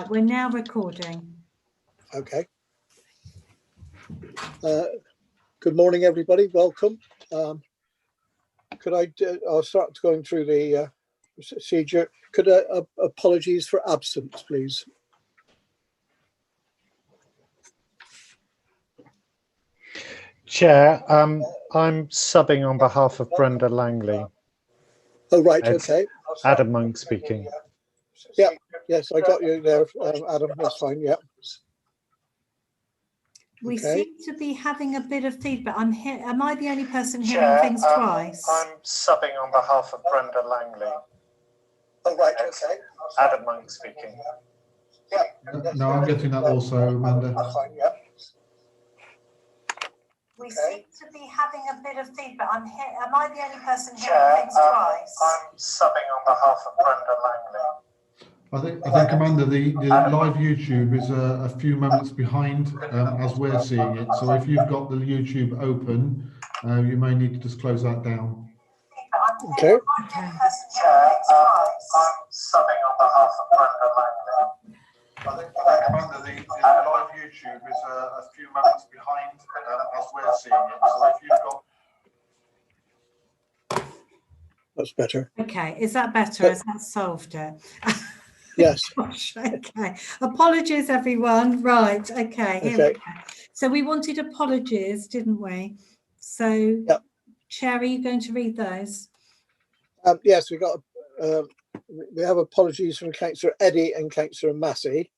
We're now recording. Okay. Good morning, everybody. Welcome. I'll start going through the procedure. Could apologies for absence, please. Chair, I'm subbing on behalf of Brenda Langley. Oh, right. It's okay. Adam Monk speaking. Yeah. Yes, I got you there, Adam. That's fine. Yeah. We Okay. seem to be having a bit of feedback. Am I the only person hearing things twice? I'm subbing on behalf of Brenda Langley. Oh, right. It's okay. Adam Monk speaking. Yeah. No, I'm getting that also, Amanda. That's fine. Yeah. We seem to be having a bit of feedback. Am I the only person hearing things twice? I'm subbing on behalf of Brenda Langley. I think Amanda, the live YouTube is a few moments behind as we're seeing it. So if you've got the YouTube open, you may need to just close that down. Okay. Okay. I'm subbing on behalf of Brenda Langley. I think Amanda, the live YouTube is a few moments behind as we're seeing it. So if you've got That's better. Okay, is that better? Has that solved it? Yes. Gosh, okay. Apologies, everyone. Right, okay. Here we Okay. go. So we wanted apologies, didn't we? So, Yep. Chair, are you going to read those? Yes, we have apologies from Councillor Eddy and Councillor Massey.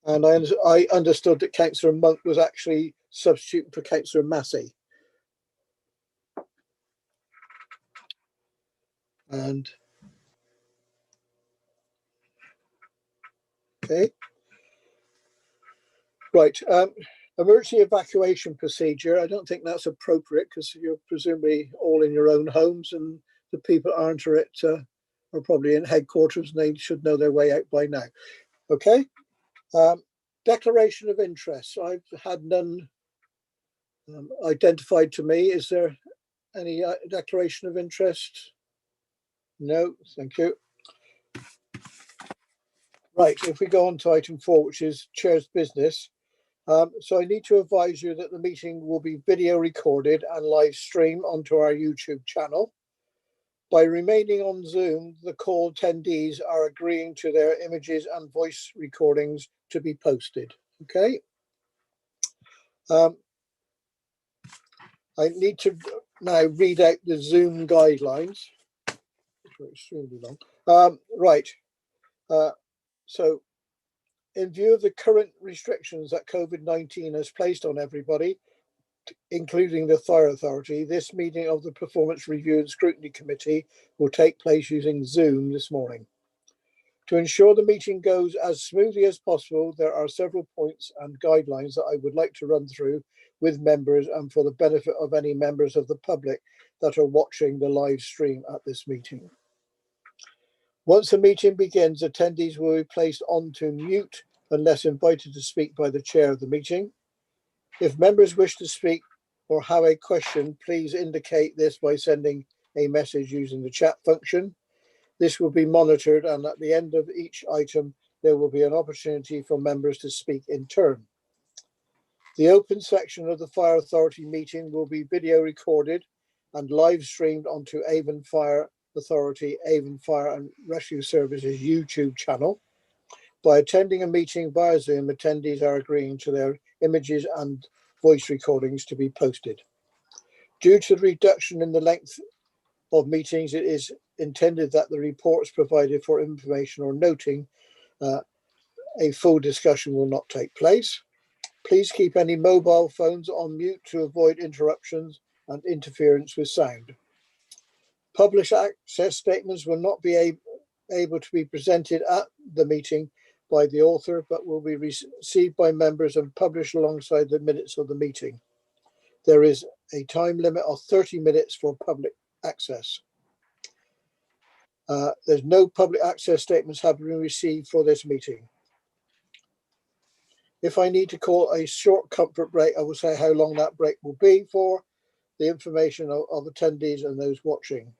And I understood that Councillor Monk was actually substituting for Councillor Massey. And okay. Right. Emergency evacuation procedure. I don't think that's appropriate because you're presumably all in your own homes and the people aren't are probably in headquarters and they should know their way out by now. Okay. Declaration of interest. I've had none identified to me. Is there any declaration of interest? No, thank you. Right, if we go on to item 4, which is Chair's business. So I need to advise you that the meeting will be video recorded and live streamed onto our YouTube channel. By remaining on Zoom, the call attendees are agreeing to their images and voice recordings to be posted. Okay. I need to now read out the Zoom guidelines. It's extremely long. Right. So in view of the current restrictions that COVID-19 has placed on everybody, including the Fire Authority, this meeting of the Performance Review and Scrutiny Committee will take place using Zoom this morning. To ensure the meeting goes as smoothly as possible, there are several points and guidelines that I would like to run through with members and for the benefit of any members of the public that are watching the live stream at this meeting. Once the meeting begins, attendees will be placed onto mute unless invited to speak by the chair of the meeting. If members wish to speak or have a question, please indicate this by sending a message using the chat function. This will be monitored, and at the end of each item, there will be an opportunity for members to speak in turn. The open section of the Fire Authority meeting will be video recorded and live streamed onto Avon Fire Authority, Avon Fire and Rescue Services YouTube channel. By attending a meeting via Zoom, attendees are agreeing to their images and voice recordings to be posted. Due to the reduction in the length of meetings, it is intended that the reports provided for information or noting a full discussion will not take place. Please keep any mobile phones on mute to avoid interruptions and interference with sound. Published access statements will not be able to be presented at the meeting by the author, but will be received by members and published alongside the minutes of the meeting. There is a time limit of 30 minutes for public access. There's no public access statements have been received for this meeting. If I need to call a short comfort break, I will say how long that break will be for the information of attendees and those watching.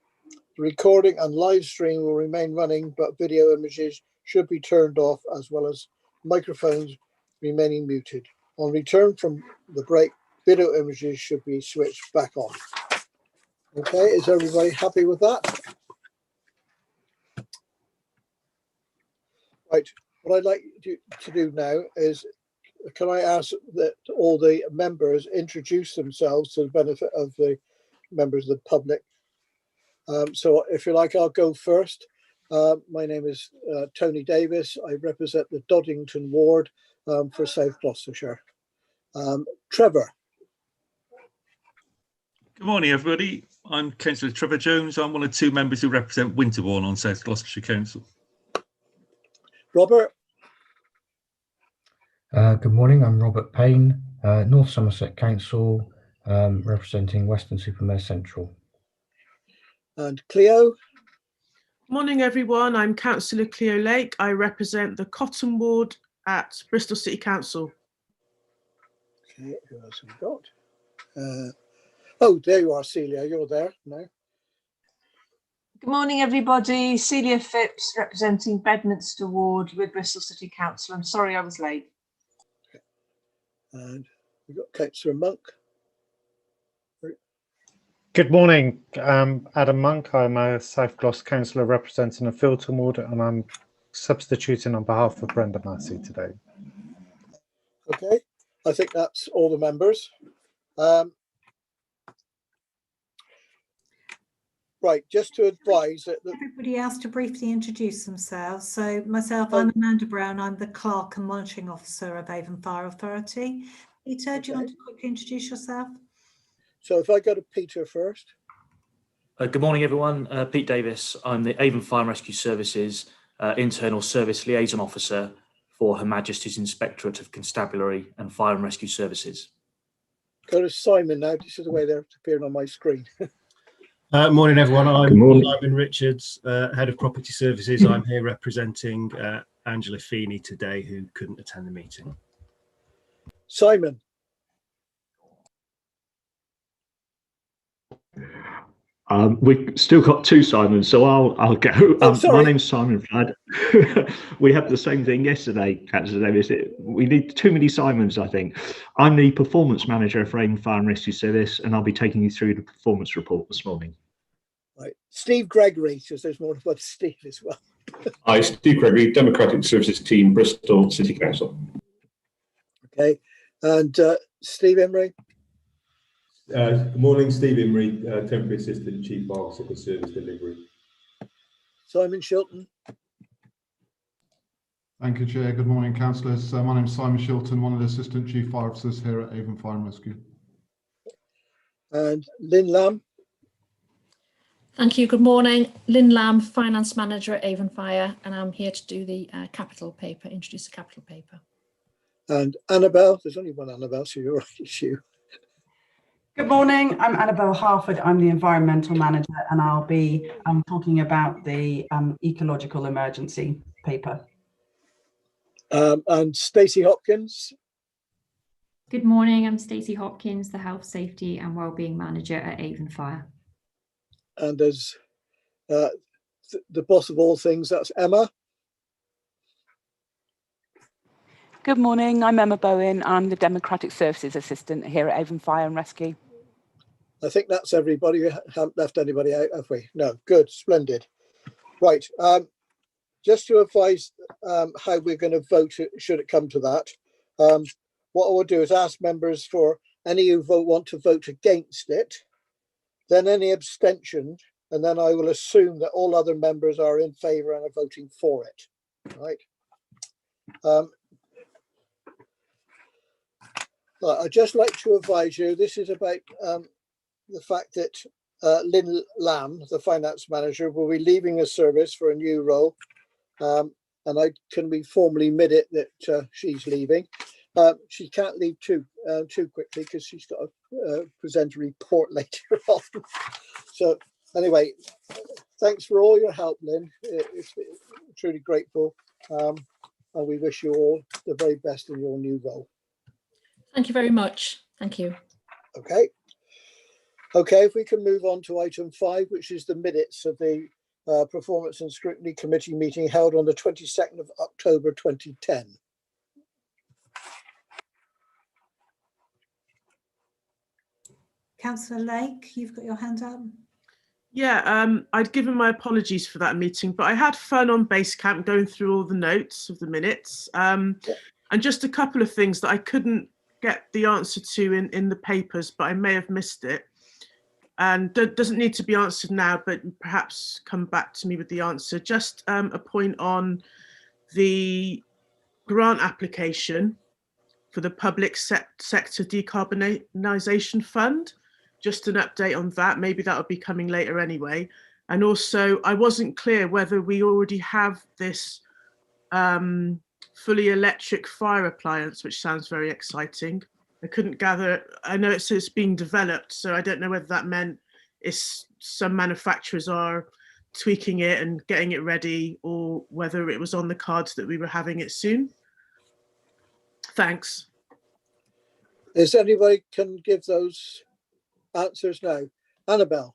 The recording and live stream will remain running, but video images should be turned off, as well as microphones remaining muted. On return from the break, video images should be switched back on. Okay, is everybody happy with that? Right, what I'd like to do now is, can I ask that all the members introduce themselves to the benefit of the members of the public? So if you like, I'll go first. My name is Tony Davis. I represent the Doddington ward for South Gloucestershire. Trevor. Good morning, everybody. I'm Councillor Trevor Jones. I'm one of two members who represent Winterbourne on South Gloucestershire Council. Robert. Good morning, I'm Robert Payne, North Somerset Council, representing Weston-super-Mare Central. And Cleo. Morning, everyone. I'm Councillor Cleo Lake. I represent the Cotton Ward at Bristol City Council. Okay, who else have we got? Oh, there you are, Celia. You're there now. Good morning, everybody. Celia Phipps, representing Bedminster Ward with Bristol City Council. I'm sorry I was late. Okay. And we've got Councillor Monk. Good morning, Adam Monk. I'm a South Glos councillor representing a Filton ward, and I'm substituting on behalf of Brenda Massey today. Okay, I think that's all the members. Right, just to advise that everybody else to briefly introduce themselves. So myself, I'm Amanda Brown. I'm the Clerk and Monitoring Officer of Avon Fire Authority. Peter, do you want to quickly introduce yourself? So if I go to Peter first. Good morning, everyone. Pete Davis. I'm the Avon Fire and Rescue Services Internal Service Liaison Officer for Her Majesty's Inspectorate of Constabulary and Fire and Rescue Services. Go to Simon now. This is the way they're appearing on my screen. Morning, everyone. I'm Simon Richards, Head of Property Services. I'm here representing Angela Feeney today, who couldn't attend the meeting. Simon. We've still got two Simons, so I'll go. My name's Simon Flood. We had the same thing yesterday, Councillor Davis. We need too many Simons, I think. I'm the Performance Manager for Avon Fire and Rescue Service, and I'll be taking you through the performance report this morning. Right, Steve Gregory, because there's more about Steve as well. Hi, Steve Gregory, Democratic Services Team, Bristol City Council. Okay, and Steve Emery. Good morning, Steve Imrie, Temporary Assistant Chief Officer for Service Delivery. Simon Shilton. Thank you, Chair. Good morning, councillors. My name is Simon Shilton, one of the Assistant Chief Fire Officers here at Avon Fire and Rescue. And Lynn Lamb. Thank you. Good morning. Lynn Lamb, Finance Manager at Avon Fire, and I'm here to do the capital paper, introduce the capital paper. And Annabelle. There's only one Annabelle, so you're right, it's you. Good morning, I'm Annabelle Harford. I'm the Environmental Manager, and I'll be talking about the ecological emergency paper. And Stacey Hopkins. Good morning, I'm Stacey Hopkins, the Health, Safety and Wellbeing Manager at Avon Fire. And as the boss of all things, that's Emma. Good morning, I'm Emma Bowen. I'm the Democratic Services Assistant here at Avon Fire and Rescue. I think that's everybody. We haven't left anybody out, have we? No, good, splendid. Right, just to advise how we're going to vote, should it come to that. What I will do is ask members for any who want to vote against it, then any abstentions, and then I will assume that all other members are in favour and are voting for it. Right. I'd just like to advise you, this is about the fact that Lynn Lamb, the Finance Manager, will be leaving the service for a new role. And I can be formally admit it that she's leaving. She can't leave too quickly because she's got to present a report later on. So anyway, thanks for all your help, Lynn. It's truly grateful. And we wish you all the very best in your new role. Thank you very much. Thank you. Okay. Okay, if we can move on to item 5, which is the minutes of the Performance and Scrutiny Committee meeting held on the 22nd of October 2010. Councillor Lake, you've got your hand up. Yeah, I'd given my apologies for that meeting, but I had fun on Basecamp going through all the notes of the minutes, and just a couple of things that I couldn't get the answer to in the papers, but I may have missed it. And doesn't need to be answered now, but perhaps come back to me with the answer. Just a point on the grant application for the public sector decarbonisation fund. Just an update on that. Maybe that will be coming later anyway. And also, I wasn't clear whether we already have this fully electric fire appliance, which sounds very exciting. I couldn't gather. I know it says it's being developed, so I don't know whether that meant some manufacturers are tweaking it and getting it ready, or whether it was on the cards that we were having it soon. Thanks. Is anybody can give those answers now? Annabelle.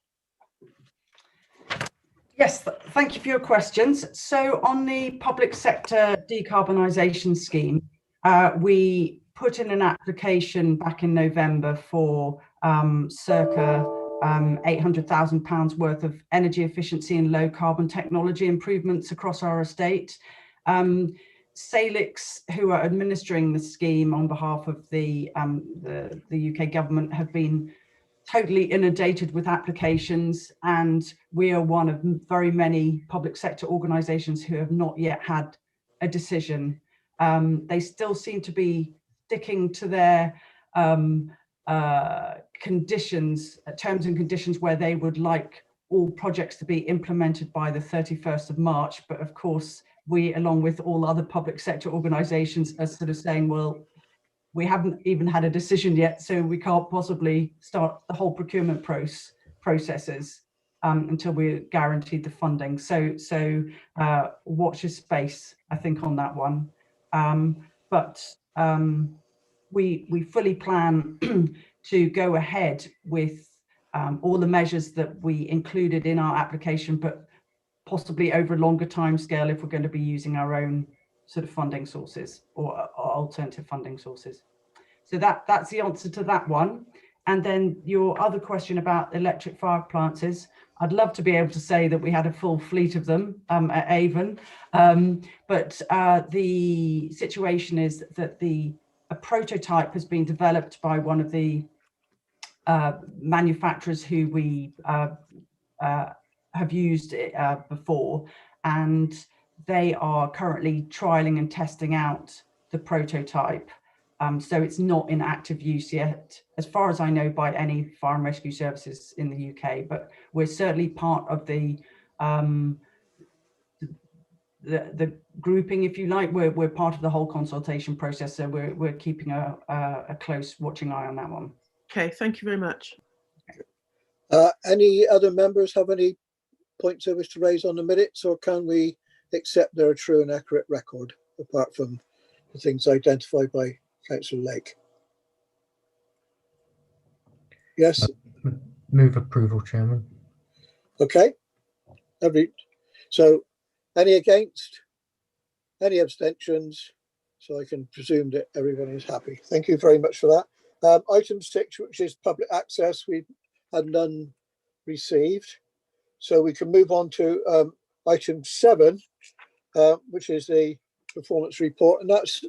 Yes, thank you for your questions. So on the public sector decarbonisation scheme, we put in an application back in November for circa £800,000 worth of energy efficiency and low carbon technology improvements across our estate. Salix, who are administering the scheme on behalf of the UK government, have been totally inundated with applications, and we are one of very many public sector organisations who have not yet had a decision. They still seem to be sticking to their conditions, terms and conditions, where they would like all projects to be implemented by the 31st of March. But of course, we, along with all other public sector organisations, are sort of saying, well, we haven't even had a decision yet, so we can't possibly start the whole procurement processes until we're guaranteed the funding. So watch your space, I think, on that one. But we fully plan to go ahead with all the measures that we included in our application, but possibly over a longer time scale if we're going to be using our own sort of funding sources or alternative funding sources. So that's the answer to that one. And then your other question about electric fire appliances, I'd love to be able to say that we had a full fleet of them at Avon, but the situation is that a prototype has been developed by one of the manufacturers who we have used it before, and they are currently trialing and testing out the prototype. So it's not in active use yet, as far as I know, by any fire and rescue services in the UK, but we're certainly part of the grouping, if you like. We're part of the whole consultation process, so we're keeping a close watching eye on that one. Okay, thank you very much. Any other members have any points they wish to raise on the minutes, or can we accept they're a true and accurate record, apart from the things identified by Councillor Lake? Yes. Move approval, Chairman. Okay. So any against? Any abstentions? So I can presume that everyone is happy. Thank you very much for that. Item 6, which is public access, we've had none received. So we can move on to item 7, which is the performance report, and that's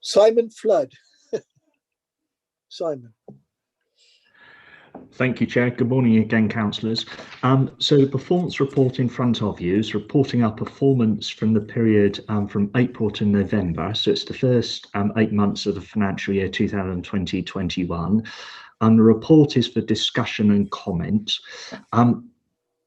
Simon Flood. Simon. Thank you, Chair. Good morning again, councillors. So the performance report in front of you is reporting our performance from the period from April to November. So it's the first 8 months of the financial year 2020-21. And the report is for discussion and comment.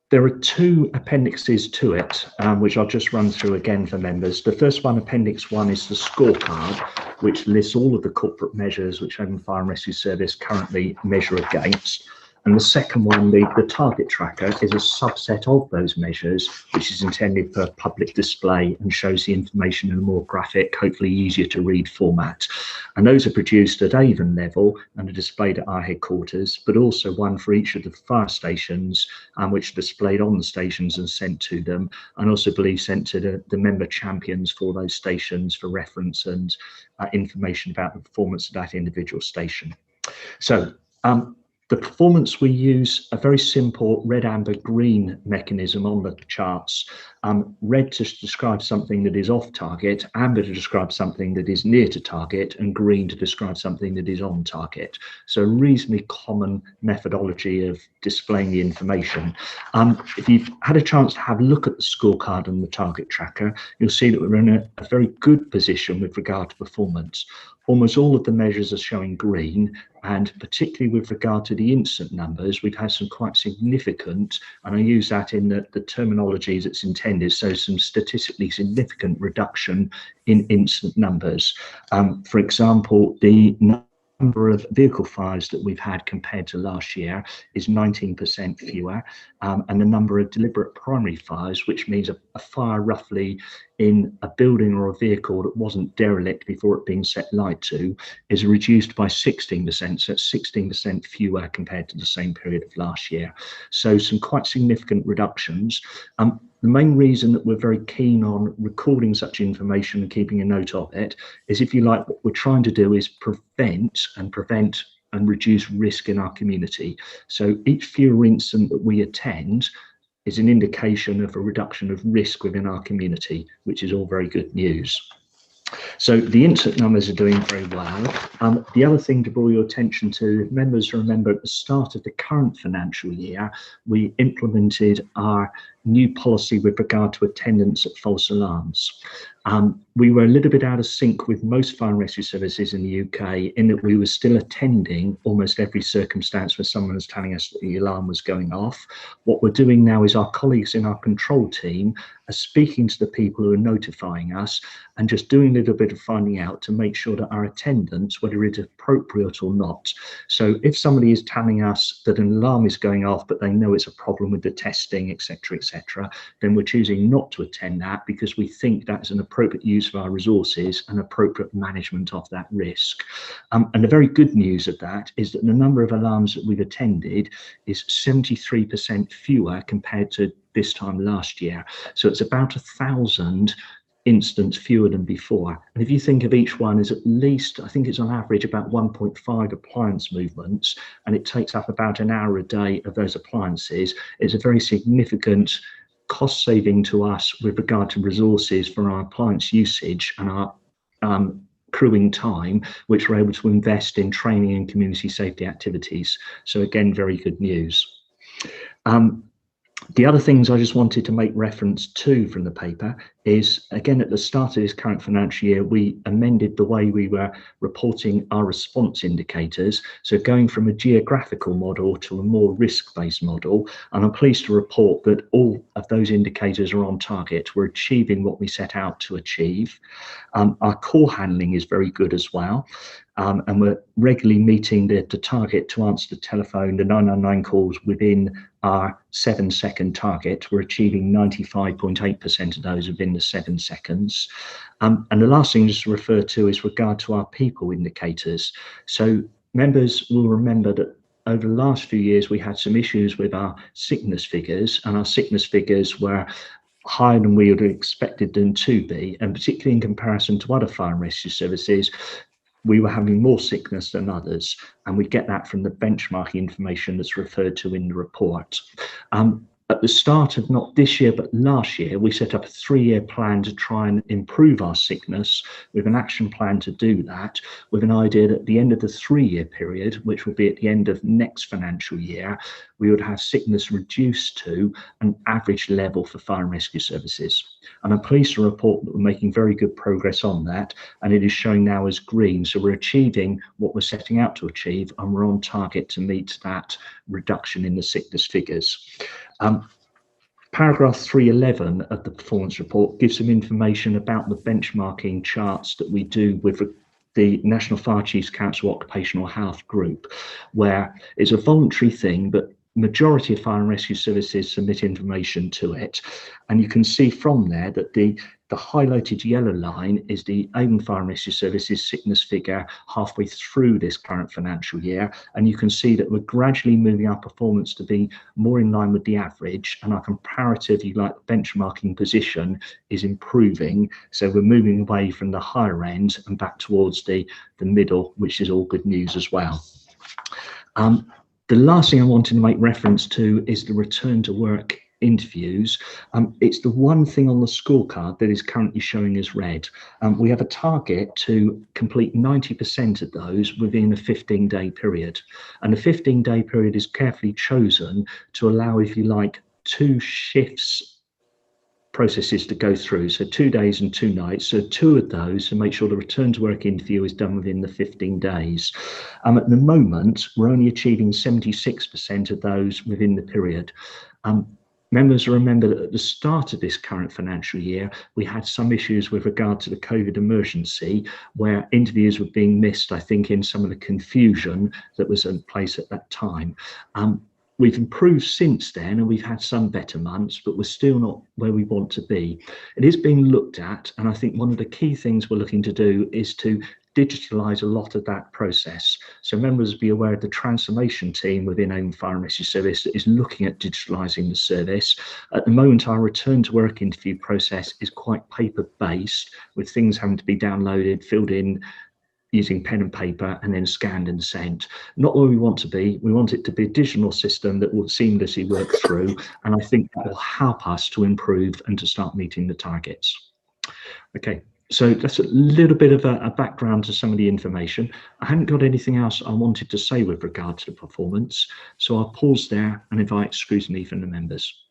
There are 2 appendixes to it, which I'll just run through again for members. The first one, Appendix 1, is the scorecard, which lists all of the corporate measures which Avon Fire and Rescue Service currently measure against. And the second one, the target tracker, is a subset of those measures, which is intended for public display and shows the information in a more graphic, hopefully easier to read format. And those are produced at Avon level and are displayed at our headquarters, but also one for each of the fire stations, which are displayed on the stations and sent to them, and also believe sent to the member champions for those stations for reference and information about the performance of that individual station. So the performance, we use a very simple red, amber, green mechanism on the charts. Red to describe something that is off target, amber to describe something that is near to target, and green to describe something that is on target. So a reasonably common methodology of displaying the information. If you've had a chance to have a look at the scorecard and the target tracker, you'll see that we're in a very good position with regard to performance. Almost all of the measures are showing green, and particularly with regard to the incident numbers, we've had some quite significant, and I use that in the terminology that's intended, so some statistically significant reduction in incident numbers. For example, the number of vehicle fires that we've had compared to last year is 19% fewer, and the number of deliberate primary fires, which means a fire roughly in a building or a vehicle that wasn't derelict before it being set light to, is reduced by 16%, so it's 16% fewer compared to the same period of last year. So some quite significant reductions. The main reason that we're very keen on recording such information and keeping a note of it is, if you like, what we're trying to do is prevent and reduce risk in our community. So each fewer incident that we attend is an indication of a reduction of risk within our community, which is all very good news. So the incident numbers are doing very well. The other thing to draw your attention to, members remember at the start of the current financial year, we implemented our new policy with regard to attendance at false alarms. We were a little bit out of sync with most fire and rescue services in the UK, in that we were still attending almost every circumstance where someone was telling us that the alarm was going off. What we're doing now is our colleagues in our control team are speaking to the people who are notifying us and just doing a little bit of finding out to make sure that our attendance, whether it's appropriate or not. So if somebody is telling us that an alarm is going off, but they know it's a problem with the testing, etc., then we're choosing not to attend that, because we think that's an appropriate use of our resources and appropriate management of that risk. And the very good news of that is that the number of alarms that we've attended is 73% fewer compared to this time last year. So it's about 1,000 incidents fewer than before. And if you think of each one as at least, I think it's on average about 1.5 appliance movements, and it takes up about an hour a day of those appliances, it's a very significant cost saving to us with regard to resources for our appliance usage and our crewing time, which we're able to invest in training and community safety activities. So again, very good news. The other things I just wanted to make reference to from the paper is, again, at the start of this current financial year, we amended the way we were reporting our response indicators. So going from a geographical model to a more risk-based model. And I'm pleased to report that all of those indicators are on target. We're achieving what we set out to achieve. Our call handling is very good as well. And we're regularly meeting the target to answer the telephone, the 999 calls within our 7-second target. We're achieving 95.8% of those within the 7 seconds. And the last thing just to refer to is regard to our people indicators. So members will remember that over the last few years, we had some issues with our sickness figures, and our sickness figures were higher than we would have expected them to be, and particularly in comparison to other fire and rescue services, we were having more sickness than others, and we get that from the benchmarking information that's referred to in the report. At the start of not this year, but last year, we set up a 3-year plan to try and improve our sickness, with an action plan to do that, with an idea that at the end of the 3-year period, which will be at the end of next financial year, we would have sickness reduced to an average level for fire and rescue services. And I'm pleased to report that we're making very good progress on that, and it is showing now as green. So we're achieving what we're setting out to achieve, and we're on target to meet that reduction in the sickness figures. Paragraph 311 of the performance report gives some information about the benchmarking charts that we do with the National Fire Chiefs Council Occupational Health group, where it's a voluntary thing, but majority of fire and rescue services submit information to it. And you can see from there that the highlighted yellow line is the Avon Fire and Rescue Services sickness figure halfway through this current financial year. And you can see that we're gradually moving our performance to be more in line with the average, and our comparative, benchmarking position is improving. So we're moving away from the higher end and back towards the middle, which is all good news as well. The last thing I wanted to make reference to is the return to work interviews. It's the one thing on the scorecard that is currently showing as red. We have a target to complete 90% of those within a 15-day period. And the 15-day period is carefully chosen to allow, if you like, 2 shifts processes to go through, so 2 days and 2 nights, so 2 of those to make sure the return to work interview is done within the 15 days. At the moment, we're only achieving 76% of those within the period. Members remember that at the start of this current financial year, we had some issues with regard to the COVID emergency, where interviews were being missed, I think, in some of the confusion that was in place at that time. We've improved since then, and we've had some better months, but we're still not where we want to be. It is being looked at, and I think one of the key things we're looking to do is to digitalise a lot of that process. So members be aware of the transformation team within Avon Fire and Rescue Service that is looking at digitalising the service. At the moment, our return to work interview process is quite paper based, with things having to be downloaded, filled in using pen and paper, and then scanned and sent. Not where we want to be. We want it to be a digital system that will seamlessly work through, and I think that will help us to improve and to start meeting the targets. Okay. So that's a little bit of a background to some of the information. I hadn't got anything else I wanted to say with regard to the performance, so I'll pause there and invite scrutiny from the members.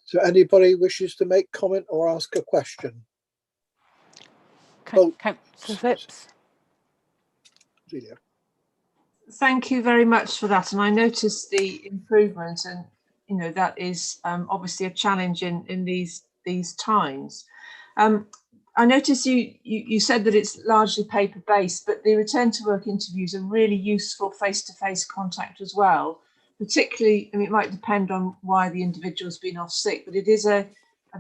So anybody wishes to make comment or ask a question? Councillor Phipps. Julia. Thank you very much for that. And I noticed the improvement, and that is obviously a challenge in these times. I noticed you said that it's largely paper-based, but the return to work interviews are really useful face-to-face contact as well. Particularly, it might depend on why the individual's been off sick, but it is a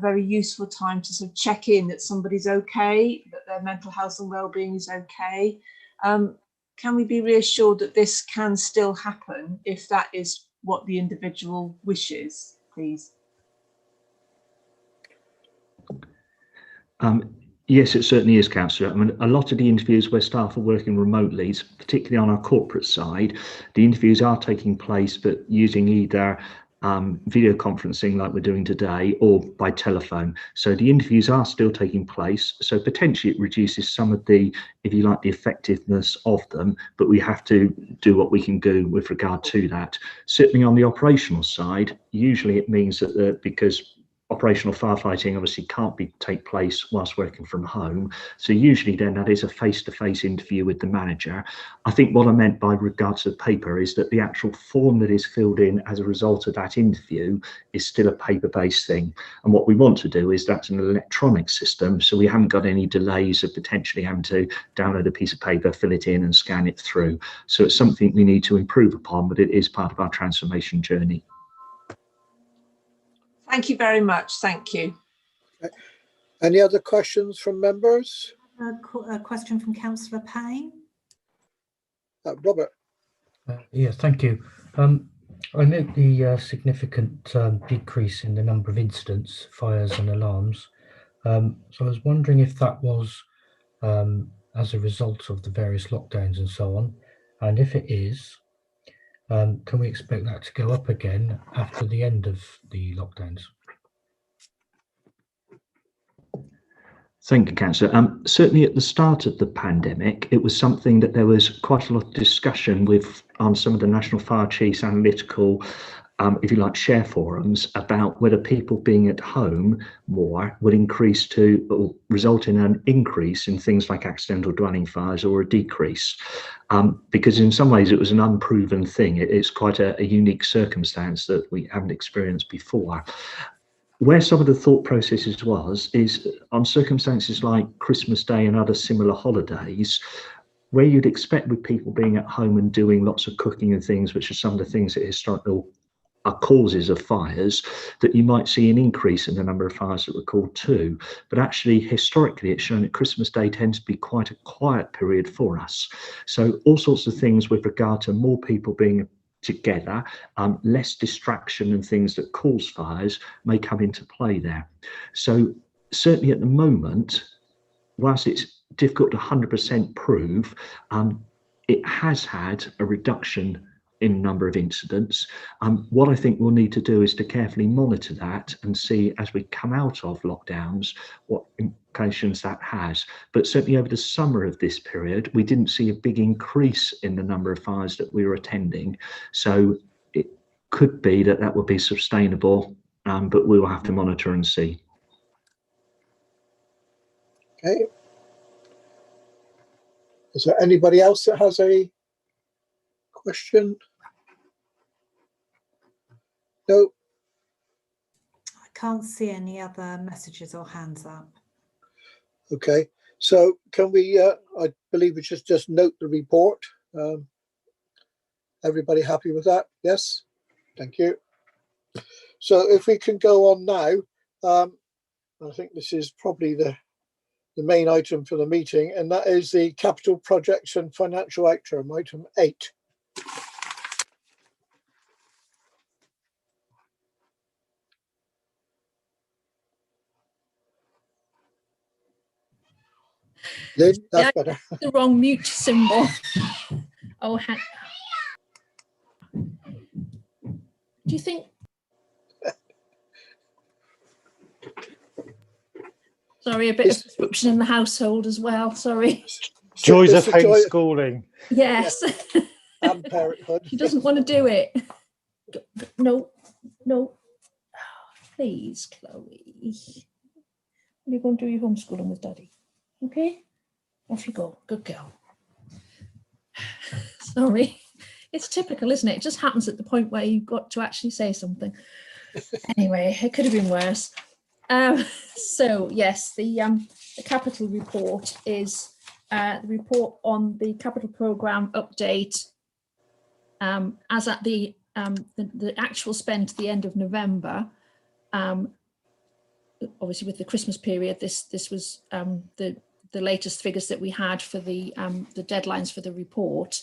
very useful time to sort of check in that somebody's okay, that their mental health and well-being is okay. Can we be reassured that this can still happen if that is what the individual wishes, please? Yes, it certainly is, Councillor. I mean, a lot of the interviews where staff are working remotely, particularly on our corporate side, the interviews are taking place, but using either video conferencing like we're doing today or by telephone. So the interviews are still taking place. So potentially it reduces some of the, if you like, the effectiveness of them, but we have to do what we can do with regard to that. Certainly on the operational side, usually it means that because operational firefighting obviously can't take place whilst working from home. So usually then that is a face-to-face interview with the manager. I think what I meant by regards to the paper is that the actual form that is filled in as a result of that interview is still a paper-based thing. And what we want to do is that's an electronic system, so we haven't got any delays of potentially having to download a piece of paper, fill it in and scan it through. So it's something we need to improve upon, but it is part of our transformation journey. Thank you very much. Thank you. Okay. Any other questions from members? A question from Councillor Payne. Robert. Yeah, thank you. I note the significant decrease in the number of incidents, fires and alarms. So I was wondering if that was as a result of the various lockdowns and so on. And if it is, can we expect that to go up again after the end of the lockdowns? Thank you, Councillor. Certainly at the start of the pandemic, it was something that there was quite a lot of discussion with on some of the National Fire Chiefs analytical, if you like, share forums about whether people being at home more would increase to or result in an increase in things like accidental dwelling fires or a decrease. Because in some ways it was an unproven thing. It's quite a unique circumstance that we haven't experienced before. where some of the thought processes is on circumstances like Christmas Day and other similar holidays, where you'd expect with people being at home and doing lots of cooking and things, which are some of the things that historically are causes of fires, that you might see an increase in the number of fires that were called to. But actually, historically, it's shown that Christmas Day tends to be quite a quiet period for us. So all sorts of things with regard to more people being together, less distraction and things that cause fires may come into play there. So certainly at the moment, whilst it's difficult to 100% prove, it has had a reduction in number of incidents. What I think we'll need to do is to carefully monitor that and see as we come out of lockdowns what implications that has. But certainly over the summer of this period, we didn't see a big increase in the number of fires that we were attending. So it could be that that would be sustainable, but we will have to monitor and see. Okay. Is there anybody else that has a question? No. I can't see any other messages or hands up. Okay, so can we, I believe we should just note the report. Everybody happy with that? Yes, thank you. So if we can go on now, I think this is probably the main item for the meeting, and that is the capital projects and financial outcome, item 8. Lynn, that's better. The wrong mute symbol. Oh, do you think? Sorry, a bit of disruption in the household as well. Sorry. Joys of homeschooling. Yes. And parenthood. She doesn't want to do it. No, no. Please, Chloe. You're going to do your homeschooling with Daddy. Okay? Off you go. Good girl. Sorry. It's typical, isn't it? It just happens at the point where you've got to actually say something. Anyway, it could have been worse. So yes, the capital report is the report on the capital programme update as at the actual spend at the end of November. Obviously, with the Christmas period, this was the latest figures that we had for the deadlines for the report,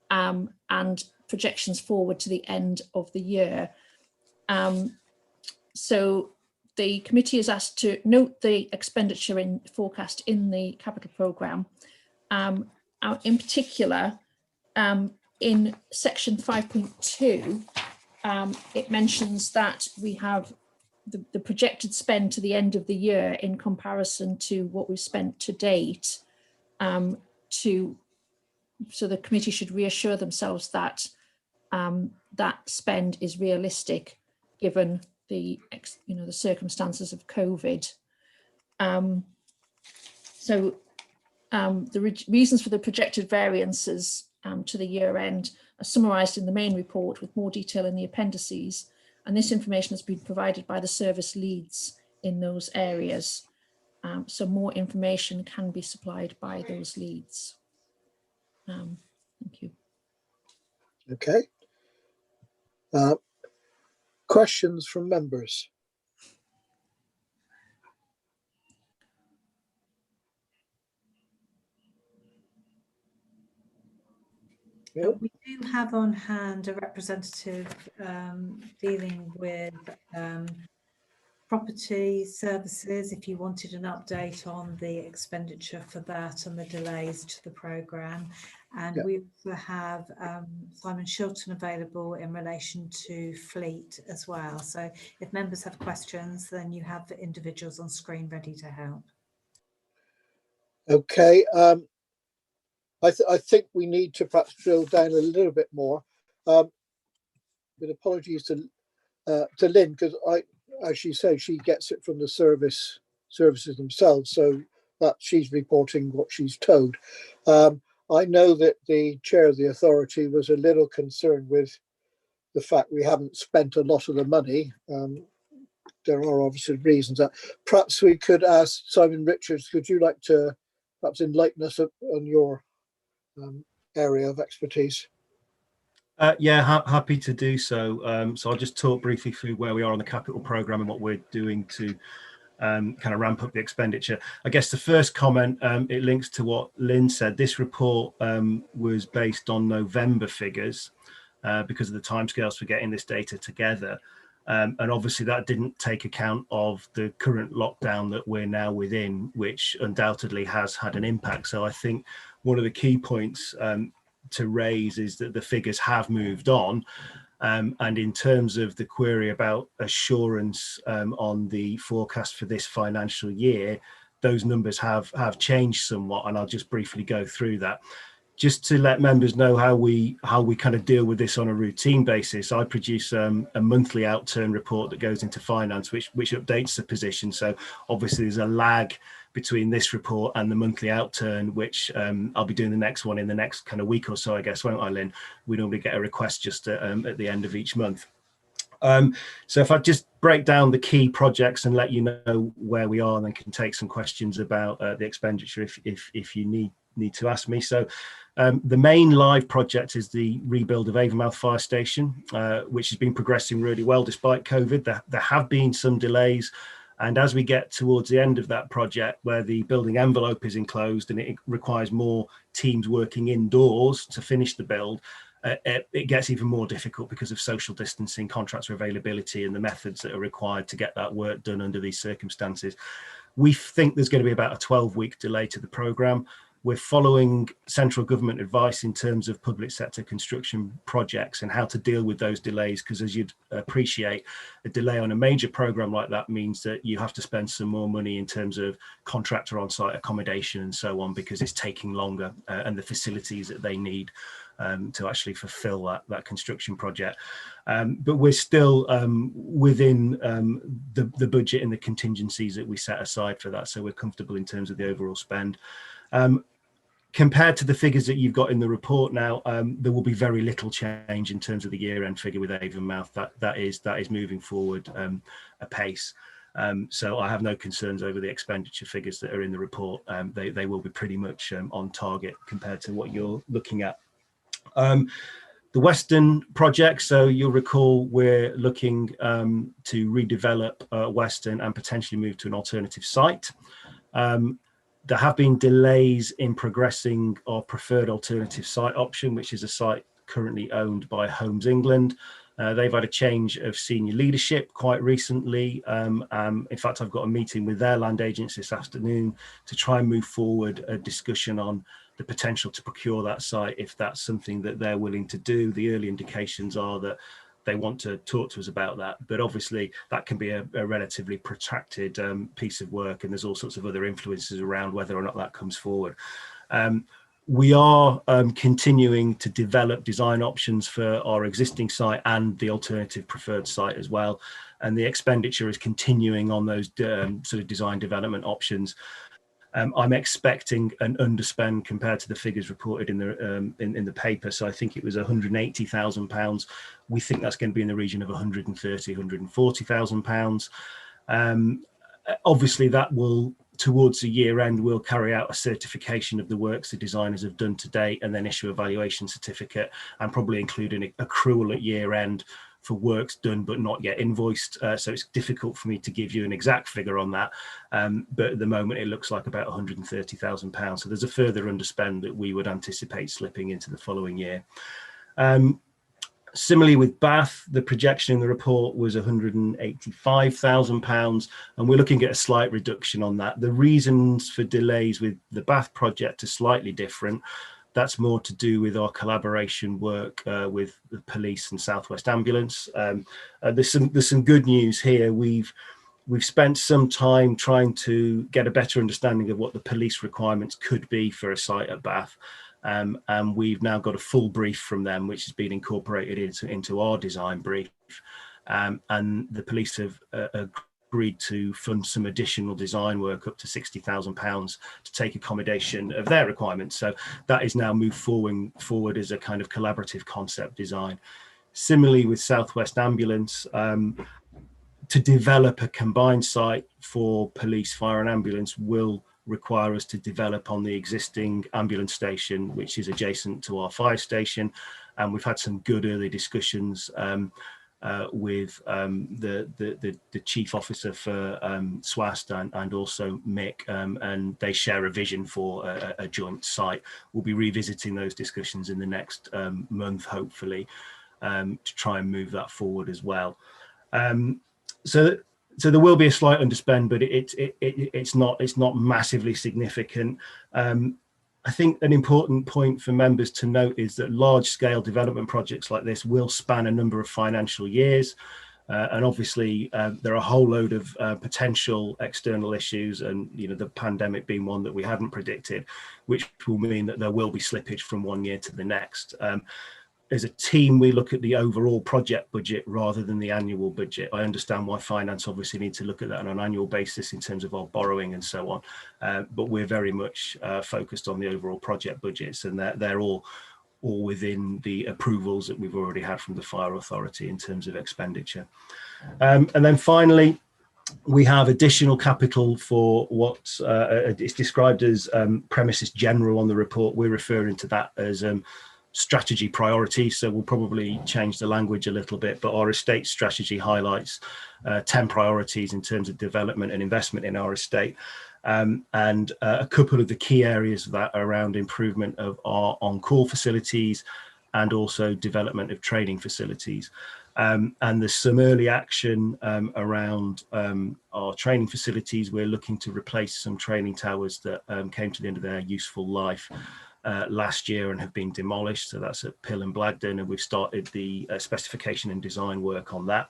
and projections forward to the end of the year. So the committee is asked to note the expenditure forecast in the capital programme. In particular, in section 5.2, it mentions that we have the projected spend to the end of the year in comparison to what we've spent to date. So the committee should reassure themselves that that spend is realistic given the the circumstances of COVID. So the reasons for the projected variances to the year end are summarised in the main report with more detail in the appendices, and this information has been provided by the service leads in those areas. So more information can be supplied by those leads. Thank you. Okay. Questions from members? We do have on hand a representative dealing with property services, if you wanted an update on the expenditure for that and the delays to the programme. And we also have Simon Shilton available in relation to fleet as well. So if members have questions, then you have the individuals on screen ready to help. Okay. I think we need to perhaps drill down a little bit more. With apologies to Lynn, because as she said, she gets it from the services themselves, so that she's reporting what she's told. I know that the chair of the authority was a little concerned with the fact we haven't spent a lot of the money there are obviously reasons that perhaps we could ask Simon Richards, would you like to perhaps enlighten us on your area of expertise? Yeah, happy to do so. So I'll just talk briefly through where we are on the capital programme and what we're doing to kind of ramp up the expenditure. I guess the first comment, it links to what Lynn said. This report was based on November figures because of the timescales for getting this data together. And obviously that didn't take account of the current lockdown that we're now within, which undoubtedly has had an impact. So I think one of the key points to raise is that the figures have moved on. And in terms of the query about assurance on the forecast for this financial year, those numbers have changed somewhat, and I'll just briefly go through that. Just to let members know how we kind of deal with this on a routine basis, I produce a monthly outturn report that goes into finance, which updates the position. So obviously there's a lag between this report and the monthly outturn, which I'll be doing the next one in the next kind of week or so, I guess, won't I, Lynn? We normally get a request just at the end of each month. So if I just break down the key projects and let you know where we are, and then can take some questions about the expenditure if you need to ask me. So the main live project is the rebuild of Avonmouth Fire Station, which has been progressing really well despite COVID. There have been some delays, and as we get towards the end of that project, where the building envelope is enclosed and it requires more teams working indoors to finish the build, it gets even more difficult because of social distancing, contractor availability, and the methods that are required to get that work done under these circumstances. We think there's going to be about a 12-week delay to the programme. We're following central government advice in terms of public sector construction projects and how to deal with those delays, because as you'd appreciate, a delay on a major programme like that means that you have to spend some more money in terms of contractor on-site accommodation and so on, because it's taking longer and the facilities that they need to actually fulfill that construction project. But we're still within the budget and the contingencies that we set aside for that, so we're comfortable in terms of the overall spend. Compared to the figures that you've got in the report now, there will be very little change in terms of the year-end figure with Avonmouth. That is moving forward apace. So I have no concerns over the expenditure figures that are in the report. They will be pretty much on target compared to what you're looking at. The Western project, so you'll recall we're looking to redevelop Western and potentially move to an alternative site. There have been delays in progressing our preferred alternative site option, which is a site currently owned by Homes England. They've had a change of senior leadership quite recently. In fact, I've got a meeting with their land agents this afternoon to try and move forward a discussion on the potential to procure that site if that's something that they're willing to do. The early indications are that they want to talk to us about that, but obviously that can be a relatively protracted piece of work, and there's all sorts of other influences around whether or not that comes forward. We are continuing to develop design options for our existing site and the alternative preferred site as well, and the expenditure is continuing on those sort of design development options. I'm expecting an underspend compared to the figures reported in the paper. So I think it was £180,000. We think that's going to be in the region of £130,000, £140,000. Obviously, that will, towards the year end, we'll carry out a certification of the works the designers have done to date, and then issue a valuation certificate, and probably include an accrual at year end for works done but not yet invoiced. So it's difficult for me to give you an exact figure on that. But at the moment, it looks like about £130,000. So there's a further underspend that we would anticipate slipping into the following year. Similarly with Bath, the projection in the report was £185,000, and we're looking at a slight reduction on that. The reasons for delays with the Bath project are slightly different. That's more to do with our collaboration work with the police and South West Ambulance. There's some good news here. We've spent some time trying to get a better understanding of what the police requirements could be for a site at Bath. And we've now got a full brief from them, which has been incorporated into our design brief. And the police have agreed to fund some additional design work up to £60,000 to take accommodation of their requirements. So that is now moved forward as a kind of collaborative concept design. Similarly with South West Ambulance, to develop a combined site for police, fire and ambulance will require us to develop on the existing ambulance station, which is adjacent to our fire station. And we've had some good early discussions with the chief officer for SWAST and also Mick, and they share a vision for a joint site. We'll be revisiting those discussions in the next month, hopefully, to try and move that forward as well. So there will be a slight underspend, but it's not massively significant. I think an important point for members to note is that large-scale development projects like this will span a number of financial years, and obviously there are a whole load of potential external issues, and the pandemic being one that we haven't predicted, which will mean that there will be slippage from one year to the next. As a team, we look at the overall project budget rather than the annual budget. I understand why finance obviously need to look at that on an annual basis in terms of our borrowing and so on, but we're very much focused on the overall project budgets, and they're all within the approvals that we've already had from the Fire Authority in terms of expenditure. And then finally, we have additional capital for what is described as premises general on the report. We're referring to that as strategy priorities, so we'll probably change the language a little bit, but our estate strategy highlights 10 priorities in terms of development and investment in our estate, and a couple of the key areas of that are around improvement of our on-call facilities and also development of training facilities. And there's some early action around our training facilities. We're looking to replace some training towers that came to the end of their useful life last year and have been demolished. So that's at Pill and Blagden, and we've started the specification and design work on that.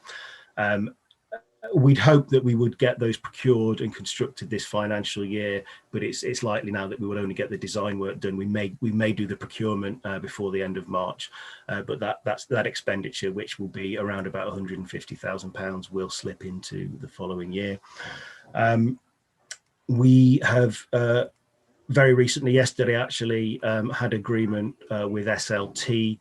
We'd hope that we would get those procured and constructed this financial year, but it's likely now that we will only get the design work done. We may do the procurement before the end of March, but that expenditure, which will be around about £150,000, will slip into the following year. We have very recently, yesterday actually, had agreement with SLT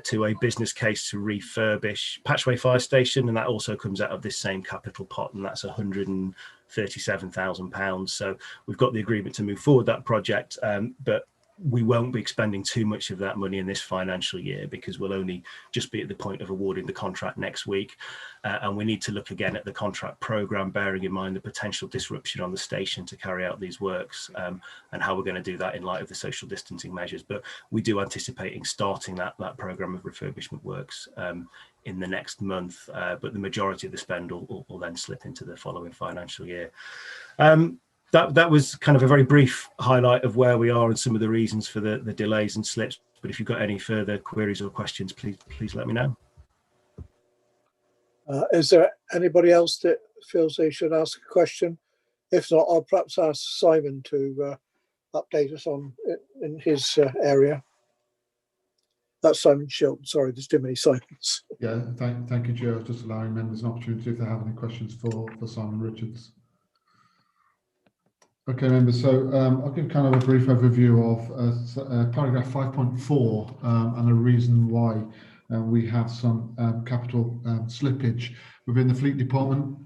to a business case to refurbish Patchway Fire Station, and that also comes out of this same capital pot, and that's £137,000. So we've got the agreement to move forward that project, but we won't be expending too much of that money in this financial year because we'll only just be at the point of awarding the contract next week, and we need to look again at the contract programme, bearing in mind the potential disruption on the station to carry out these works, and how we're going to do that in light of the social distancing measures. But we do anticipate starting that programme of refurbishment works in the next month, but the majority of the spend will then slip into the following financial year. That was kind of a very brief highlight of where we are and some of the reasons for the delays and slips. But if you've got any further queries or questions, please let me know. Is there anybody else that feels they should ask a question? If not, I'll perhaps ask Simon to update us on in his area. That's Simon Shilton. Sorry, there's too many Simons. Yeah, thank you, Joe. Just allowing members an opportunity if they have any questions for Simon Richards. Okay, members, so I'll give kind of a brief overview of paragraph 5.4 and a reason why we have some capital slippage within the fleet department.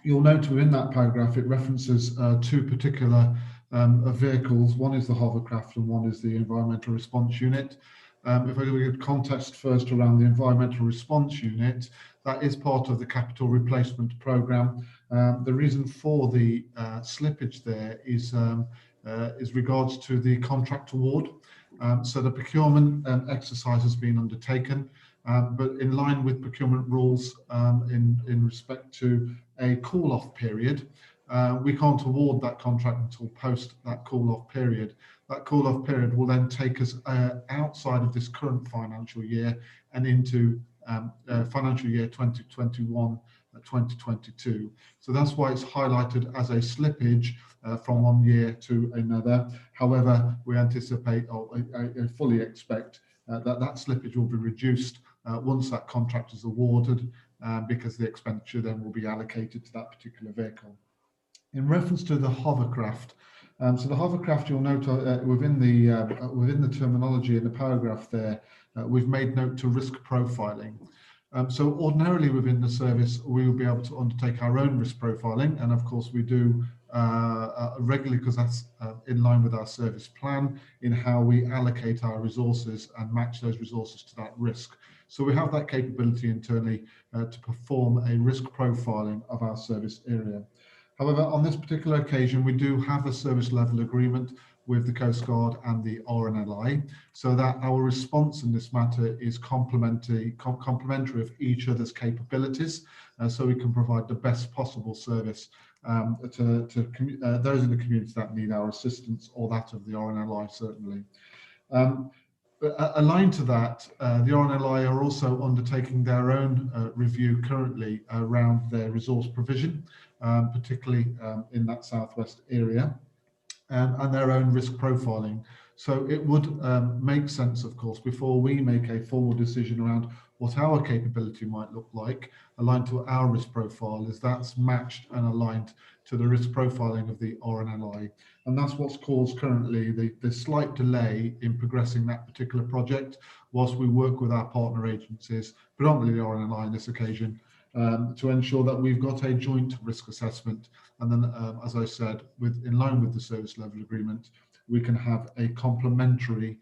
You'll note within that paragraph it references two particular vehicles. One is the hovercraft and one is the environmental response unit. If I give context first around the environmental response unit, that is part of the capital replacement programme. The reason for the slippage there is regards to the contract award. So the procurement exercise has been undertaken, but in line with procurement rules in respect to a call-off period, we can't award that contract until post that call-off period. That call-off period will then take us outside of this current financial year and into financial year 2021-2022. So that's why it's highlighted as a slippage from one year to another. However, we anticipate or I fully expect that slippage will be reduced once that contract is awarded, because the expenditure then will be allocated to that particular vehicle. In reference to the hovercraft, so the hovercraft, you'll note within the terminology in the paragraph there, we've made note to risk profiling. So ordinarily within the service, we will be able to undertake our own risk profiling. And of course, we do regularly, because that's in line with our service plan in how we allocate our resources and match those resources to that risk. So we have that capability internally to perform a risk profiling of our service area. However, on this particular occasion, we do have a service level agreement with the Coast Guard and the RNLI, so that our response in this matter is complementary of each other's capabilities, so we can provide the best possible service to those in the community that need our assistance, or that of the RNLI certainly. Aligned to that, the RNLI are also undertaking their own review currently around their resource provision, particularly in that southwest area, and their own risk profiling. So it would make sense, of course, before we make a formal decision around what our capability might look like, aligned to our risk profile, is that's matched and aligned to the risk profiling of the RNLI. And that's what's caused currently the slight delay in progressing that particular project, whilst we work with our partner agencies, predominantly the RNLI on this occasion, to ensure that we've got a joint risk assessment. And then, as I said, in line with the service level agreement, we can have a complementary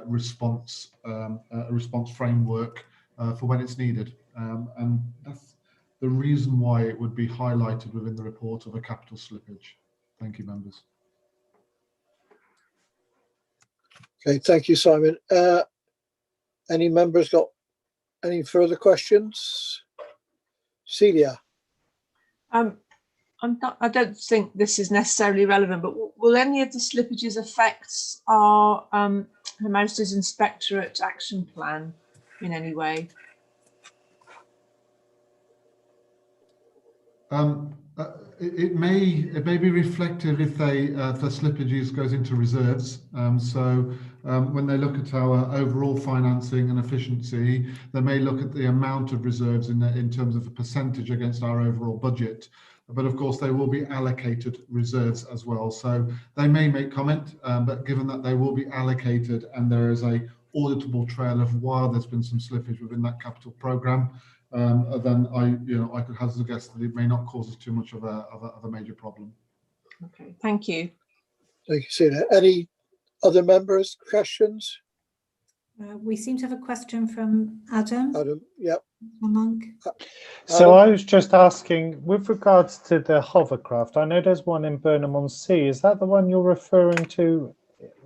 response framework for when it's needed. And that's the reason why it would be highlighted within the report of a capital slippage. Thank you, members. Okay, thank you, Simon. Any members got any further questions? Celia. I don't think this is necessarily relevant, but will any of the slippages affect our Her Majesty's Inspectorate action plan in any way? It may be reflective if the slippages goes into reserves. When they look at our overall financing and efficiency, they may look at the amount of reserves in terms of a percentage against our overall budget. But of course, they will be allocated reserves as well. So they may make comment, but given that they will be allocated and there is a auditable trail of why there's been some slippage within that capital programme, then I could hazard a guess that it may not cause us too much of a major problem. Okay, thank you. Thank you, Celia. Any other members' questions? We seem to have a question from Adam. Adam, yep. Monk. So I was just asking, with regards to the hovercraft, I know there's one in Burnham-on-Sea. Is that the one you're referring to,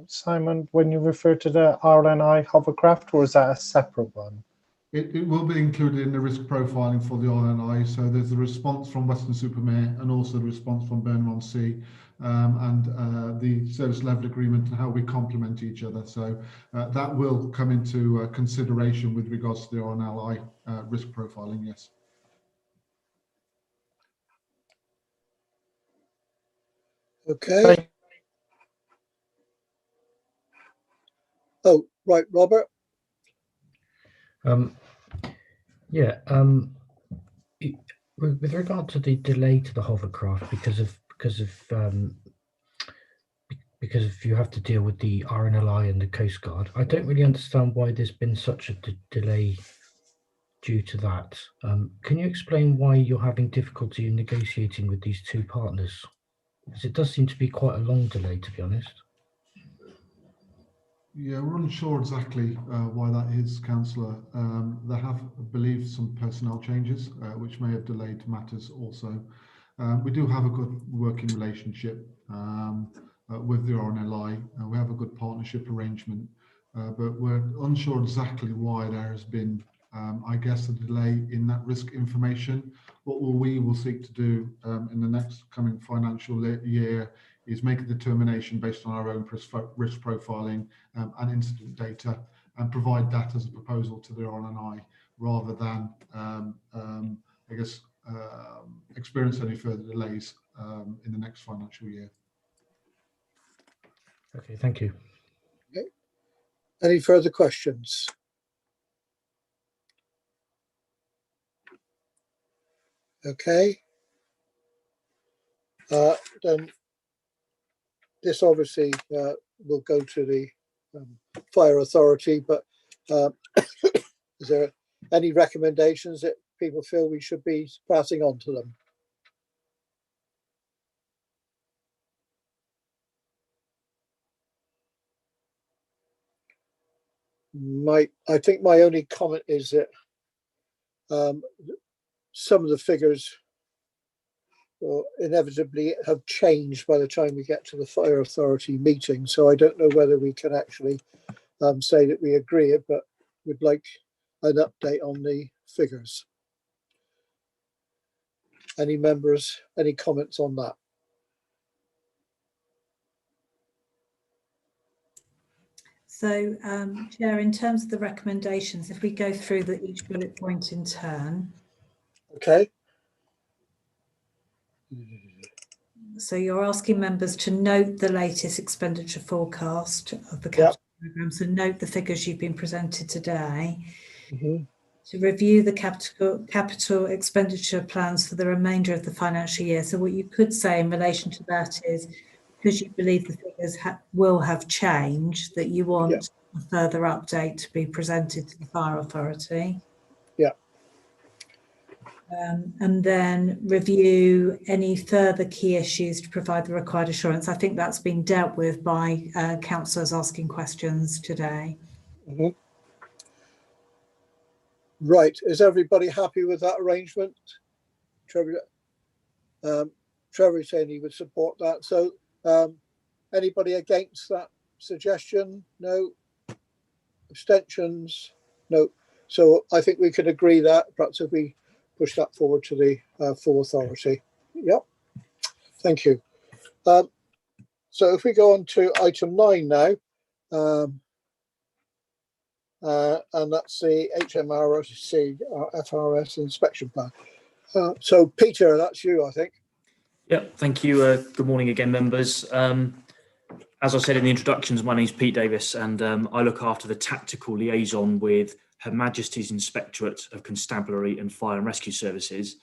Simon, when you refer to the RNI hovercraft, or is that a separate one? It will be included in the risk profiling for the RNI. So there's the response from Weston-super-Mare and also the response from Burnham-on-Sea, and the service level agreement and how we complement each other. So that will come into consideration with regards to the RNLI risk profiling, yes. Okay. Oh, right, Robert. With regard to the delay to the hovercraft, because of you have to deal with the RNLI and the Coast Guard, I don't really understand why there's been such a delay due to that. Can you explain why you're having difficulty in negotiating with these two partners? Because it does seem to be quite a long delay, to be honest. Yeah, we're unsure exactly why that is, Councillor. There have, I believe, some personnel changes which may have delayed matters also. We do have a good working relationship with the RNLI. We have a good partnership arrangement, but we're unsure exactly why there has been, I guess, a delay in that risk information. What we will seek to do in the next coming financial year is make a determination based on our own risk profiling and incident data, and provide that as a proposal to the RNI, rather than, I guess, experience any further delays in the next financial year. Okay, thank you. Okay. Any further questions? Okay. Then this obviously will go to the fire authority, but is there any recommendations that people feel we should be passing on to them. I think my only comment is that some of the figures will inevitably have changed by the time we get to the fire authority meeting. So I don't know whether we can actually say that we agree it, but we'd like an update on the figures. Any members, any comments on that? So, Chair, in terms of the recommendations, if we go through each bullet point in turn. Okay. So you're asking members to note the latest expenditure forecast of the capital programme. So note the figures you've been presented today. Mm-hmm. To review the capital expenditure plans for the remainder of the financial year. So what you could say in relation to that is, because you believe the figures will have changed, that you want a further update to be presented to the fire authority. Yeah. And then review any further key issues to provide the required assurance. I think that's been dealt with by councillors asking questions today. Mm-hmm. Right, is everybody happy with that arrangement? Trevor saying he would support that. So anybody against that suggestion? No. Abstentions? No. So I think we could agree that perhaps if we push that forward to the full authority. Yep. Thank you. So if we go on to item 9 now, and that's the HMRC FRS inspection plan. So Peter, that's you, I think. Yeah, thank you. Good morning again, members. As I said in the introductions, my name is Pete Davis, and I look after the tactical liaison with Her Majesty's Inspectorate of Constabulary and Fire and Rescue Services.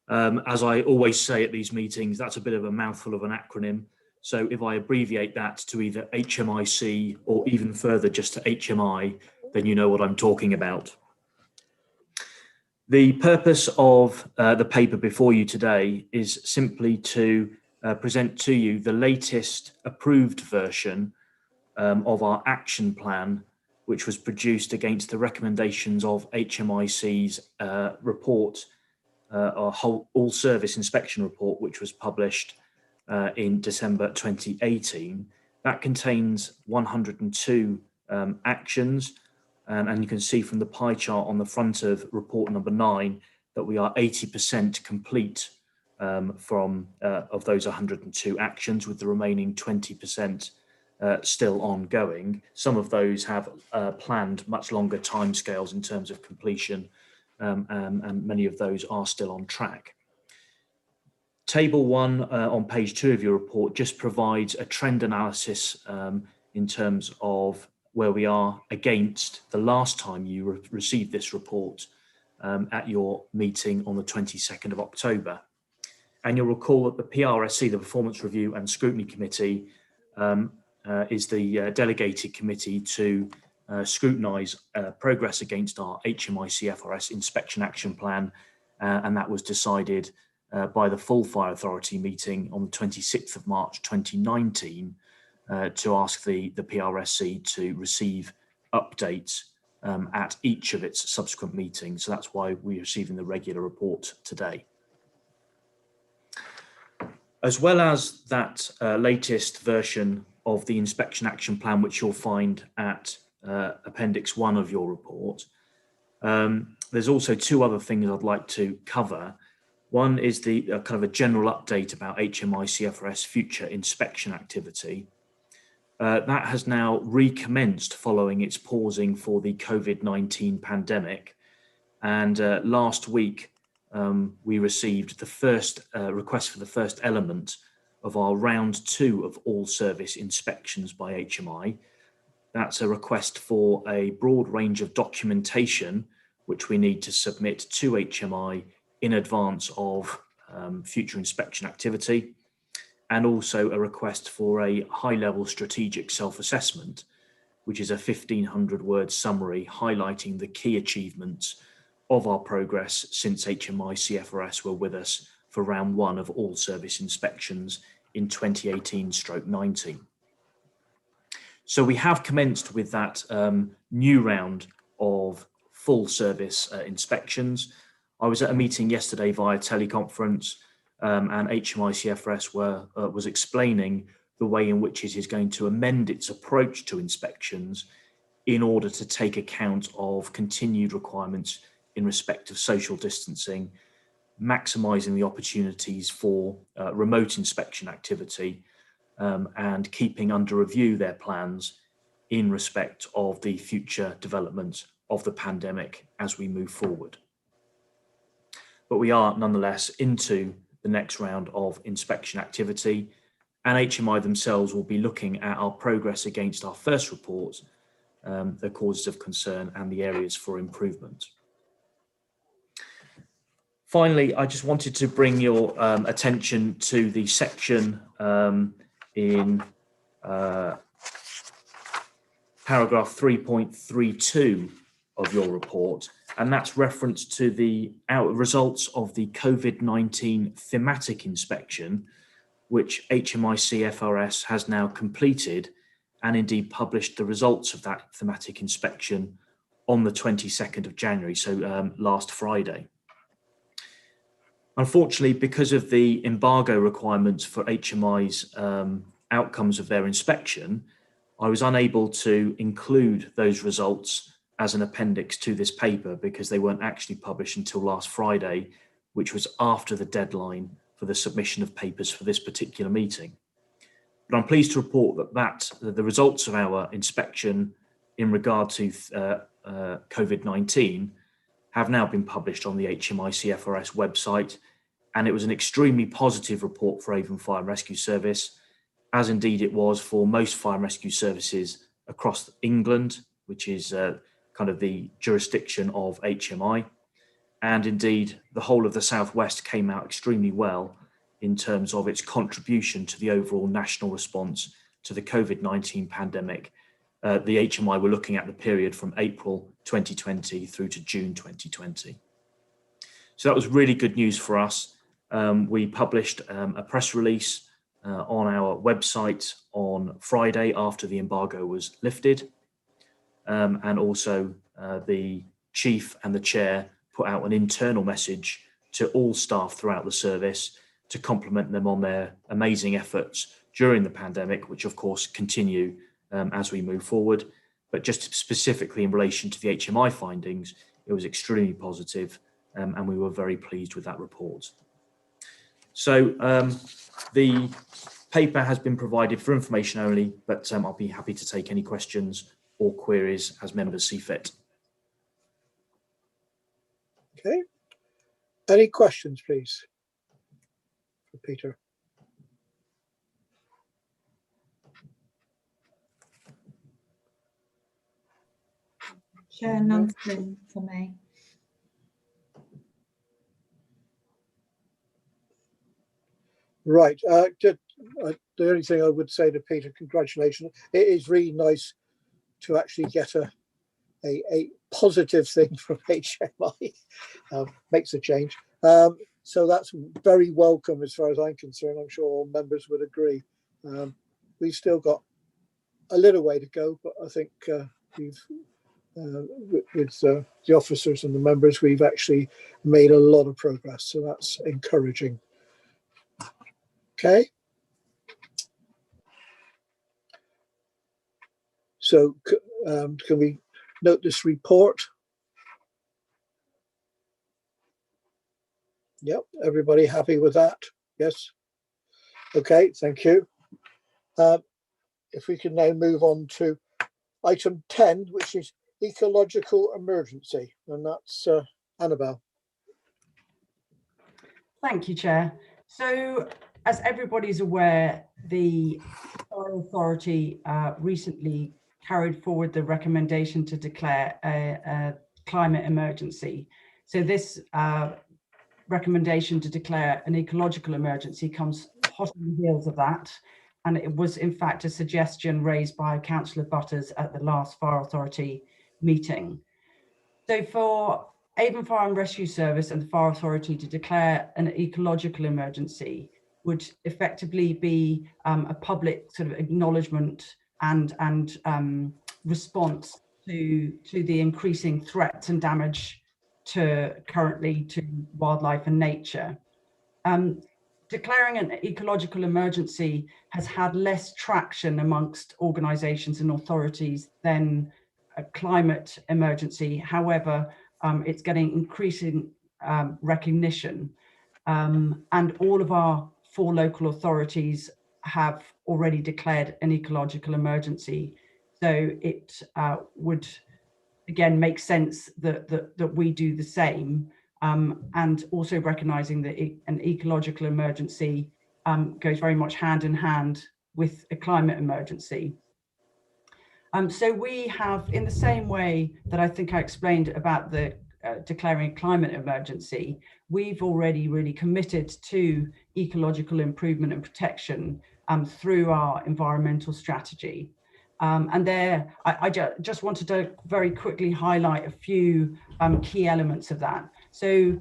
As I always say at these meetings, that's a bit of a mouthful of an acronym. So if I abbreviate that to either HMIC or even further just to HMI, then you know what I'm talking about. The purpose of the paper before you today is simply to present to you the latest approved version of our action plan, which was produced against the recommendations of HMIC's report, our all service inspection report, which was published in December 2018. That contains 102 actions. And you can see from the pie chart on the front of report number 9 that we are 80% complete of those 102 actions, with the remaining 20% still ongoing. Some of those have planned much longer timescales in terms of completion, and many of those are still on track. Table 1 on page 2 of your report just provides a trend analysis in terms of where we are against the last time you received this report at your meeting on the 22nd of October. And you'll recall that the PRSC, the Performance Review and Scrutiny Committee, is the delegated committee to scrutinise progress against our HMIC FRS inspection action plan, and that was decided by the full Fire Authority meeting on the 26th of March 2019, to ask the PRSC to receive updates at each of its subsequent meetings. So that's why we're receiving the regular report today. As well as that latest version of the inspection action plan, which you'll find at Appendix 1 of your report, there's also 2 other things I'd like to cover. One is the kind of a general update about HMIC FRS future inspection activity. That has now recommenced following its pausing for the COVID-19 pandemic. And last week, we received the first request for the first element of our round 2 of all service inspections by HMI. That's a request for a broad range of documentation, which we need to submit to HMI in advance of future inspection activity, and also a request for a high-level strategic self-assessment, which is a 1,500-word summary highlighting the key achievements of our progress since HMI CFRS were with us for round 1 of all service inspections in 2018/19. So we have commenced with that new round of full service inspections. I was at a meeting yesterday via teleconference, and HMI CFRS was explaining the way in which it is going to amend its approach to inspections in order to take account of continued requirements in respect of social distancing, maximising the opportunities for remote inspection activity, and keeping under review their plans in respect of the future development of the pandemic as we move forward. But we are nonetheless into the next round of inspection activity, and HMI themselves will be looking at our progress against our first report, the causes of concern and the areas for improvement. Finally, I just wanted to bring your attention to the section in paragraph 3.32 of your report, and that's reference to the results of the COVID-19 thematic inspection, which HMI CFRS has now completed and indeed published the results of that thematic inspection on the 22nd of January, so last Friday. Unfortunately, because of the embargo requirements for HMI's outcomes of their inspection, I was unable to include those results as an appendix to this paper because they weren't actually published until last Friday, which was after the deadline for the submission of papers for this particular meeting. But I'm pleased to report that the results of our inspection in regard to COVID-19 have now been published on the HMI CFRS website, and it was an extremely positive report for Avon Fire and Rescue Service, as indeed it was for most fire and rescue services across England, which is kind of the jurisdiction of HMI. And indeed, the whole of the Southwest came out extremely well in terms of its contribution to the overall national response to the COVID-19 pandemic. The HMI were looking at the period from April 2020 through to June 2020. So that was really good news for us. We published a press release on our website on Friday after the embargo was lifted. And also the chief and the chair put out an internal message to all staff throughout the service to compliment them on their amazing efforts during the pandemic, which of course continue as we move forward. But just specifically in relation to the HMI findings, it was extremely positive, and we were very pleased with that report. So the paper has been provided for information only, but I'll be happy to take any questions or queries as members see fit. Okay. Any questions, please, for Peter? Chair, nothing for me. Right. The only thing I would say to Peter, congratulations. It is really nice to actually get a positive thing from HMI. Makes a change. So that's very welcome as far as I'm concerned. I'm sure all members would agree. We've still got a little way to go, but I think we've with the officers and the members, we've actually made a lot of progress. So that's encouraging. Okay. So can we note this report? Yep, everybody happy with that? Yes. Okay, thank you. If we can now move on to item 10, which is ecological emergency, and that's Annabelle. Thank you, Chair. So, as everybody's aware, the Fire Authority recently carried forward the recommendation to declare a climate emergency. So this recommendation to declare an ecological emergency comes hot on the heels of that. And it was in fact a suggestion raised by Councillor Butters at the last Fire Authority meeting. So for Avon Fire and Rescue Service and the Fire Authority to declare an ecological emergency would effectively be a public sort of acknowledgement and response to the increasing threats and damage currently to wildlife and nature. Declaring an ecological emergency has had less traction amongst organisations and authorities than a climate emergency. However, it's getting increasing recognition, and all of our 4 local authorities have already declared an ecological emergency. So it would again make sense that we do the same, and also recognising that an ecological emergency goes very much hand in hand with a climate emergency. So we have, in the same way that I think I explained about the declaring a climate emergency, we've already really committed to ecological improvement and protection through our environmental strategy. And there, I just wanted to very quickly highlight a few key elements of that. So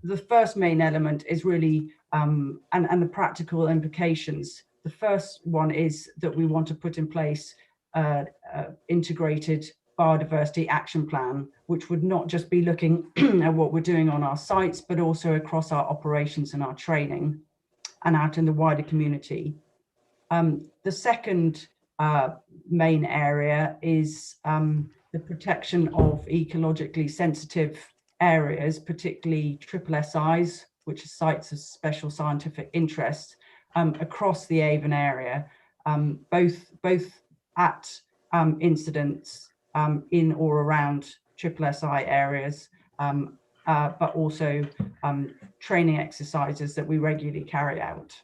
the first main element is really, and the practical implications. The first one is that we want to put in place integrated biodiversity action plan, which would not just be looking at what we're doing on our sites, but also across our operations and our training and out in the wider community. The second main area is the protection of ecologically sensitive areas, particularly SSSIs, which are sites of special scientific interest, across the Avon area, both at incidents in or around SSSI areas, but also training exercises that we regularly carry out.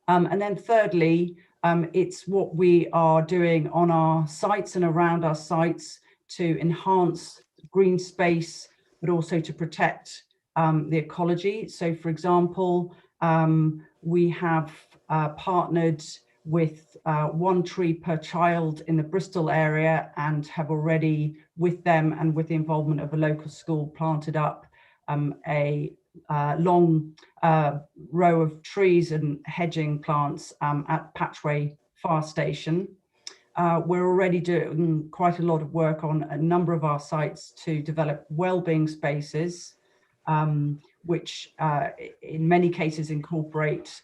And then thirdly, it's what we are doing on our sites and around our sites to enhance green space, but also to protect the ecology. So for example, we have partnered with 1 tree per child in the Bristol area, and have already, with them and with the involvement of a local school, planted up a long row of trees and hedging plants at Patchway Fire Station. We're already doing quite a lot of work on a number of our sites to develop wellbeing spaces, which in many cases incorporate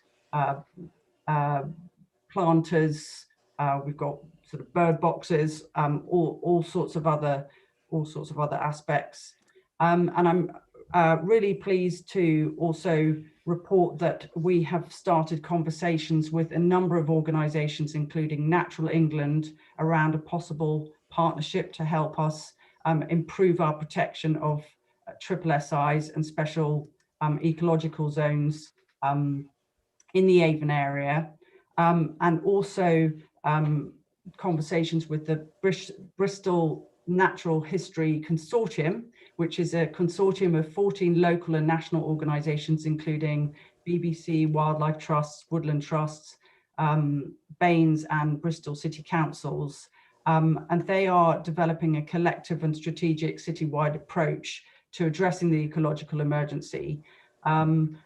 planters. We've got sort of bird boxes, all sorts of other aspects. And I'm really pleased to also report that we have started conversations with a number of organisations, including Natural England, around a possible partnership to help us improve our protection of SSSIs and special ecological zones in the Avon area, and also conversations with the Bristol Natural History Consortium, which is a consortium of 14 local and national organisations, including BBC, Wildlife Trusts, Woodland Trusts, Baines and Bristol City Councils. And they are developing a collective and strategic citywide approach to addressing the ecological emergency. The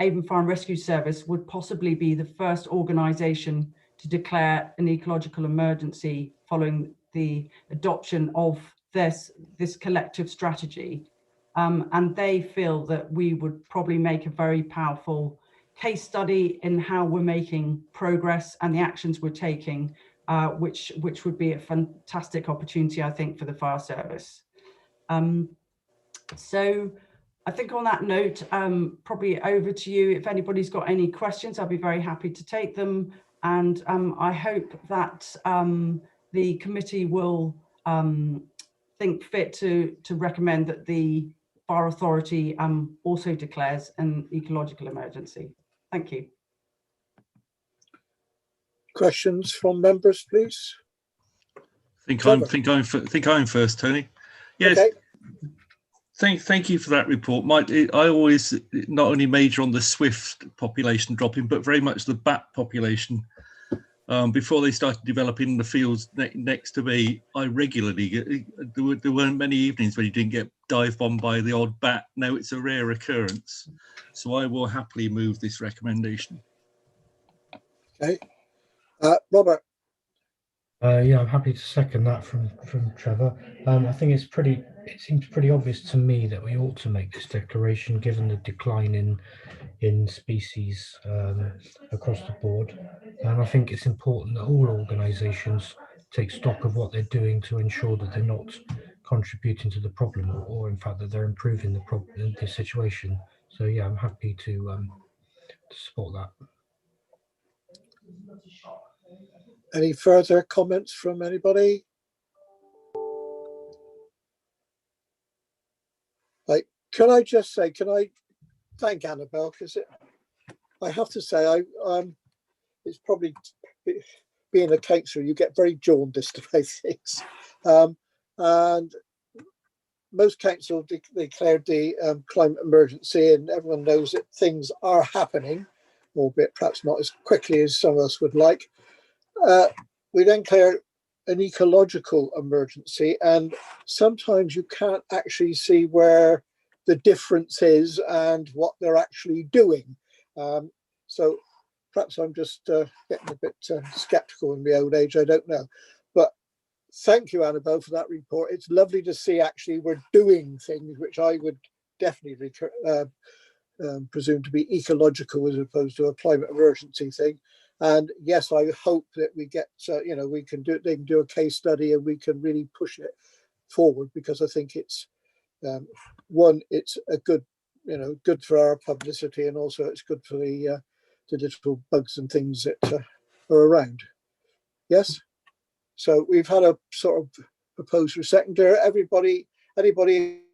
Avon Fire and Rescue Service would possibly be the first organisation to declare an ecological emergency following the adoption of this collective strategy. And they feel that we would probably make a very powerful case study in how we're making progress and the actions we're taking, which would be a fantastic opportunity, I think, for the fire service. So I think on that note, probably over to you. If anybody's got any questions, I'll be very happy to take them. And I hope that the committee will think fit to recommend that the Fire Authority also declares an ecological emergency. Thank you. Questions from members, please? Think I'm first, Tony. Yes. Okay. Thank you for that report. I always not only major on the swift population dropping, but very much the bat population before they started developing the fields next to me, I regularly get, there weren't many evenings when you didn't get dive bombed by the odd bat. Now it's a rare occurrence. So I will happily move this recommendation. Okay. Robert. Yeah, I'm happy to second that from Trevor. I think it seems pretty obvious to me that we ought to make this declaration given the decline in species across the board. And I think it's important that all organisations take stock of what they're doing to ensure that they're not contributing to the problem, or in fact that they're improving the situation. So yeah, I'm happy to support that. Any further comments from anybody? Can I just say, can I thank Annabelle, because I have to say, it's probably, being a councillor, you get very jaundiced about things. And most councils declared the climate emergency, and everyone knows that things are happening, albeit perhaps not as quickly as some of us would like. We then declare an ecological emergency, and sometimes you can't actually see where the difference is and what they're actually doing. So perhaps I'm just getting a bit skeptical in my old age, I don't know. But thank you, Annabelle, for that report. It's lovely to see actually we're doing things which I would definitely presume to be ecological as opposed to a climate emergency thing. And yes, I hope that we get, you know, they can do a case study and we can really push it forward, because I think it's, one, it's a good, you know, good for our publicity, and also it's good for the little bugs and things that are around. Yes. So we've had a sort of proposer seconder. Anybody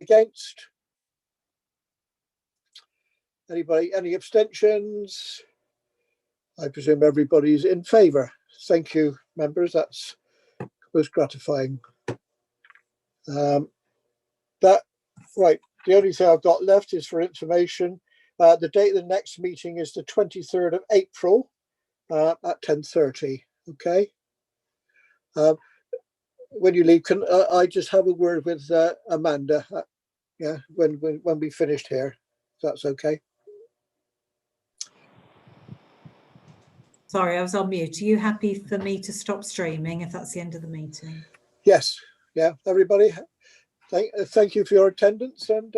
against? Any abstentions? I presume everybody's in favour. Thank you, members. That's most gratifying. Right. The only thing I've got left is for information. The date of the next meeting is the 23rd of April at 10:30. Okay. When you leave, can I just have a word with Amanda? Yeah, when we finished here, if that's okay. Sorry, I was on mute. Are you happy for me to stop streaming if that's the end of the meeting? Yes. Yeah. Everybody, thank you for your attendance, and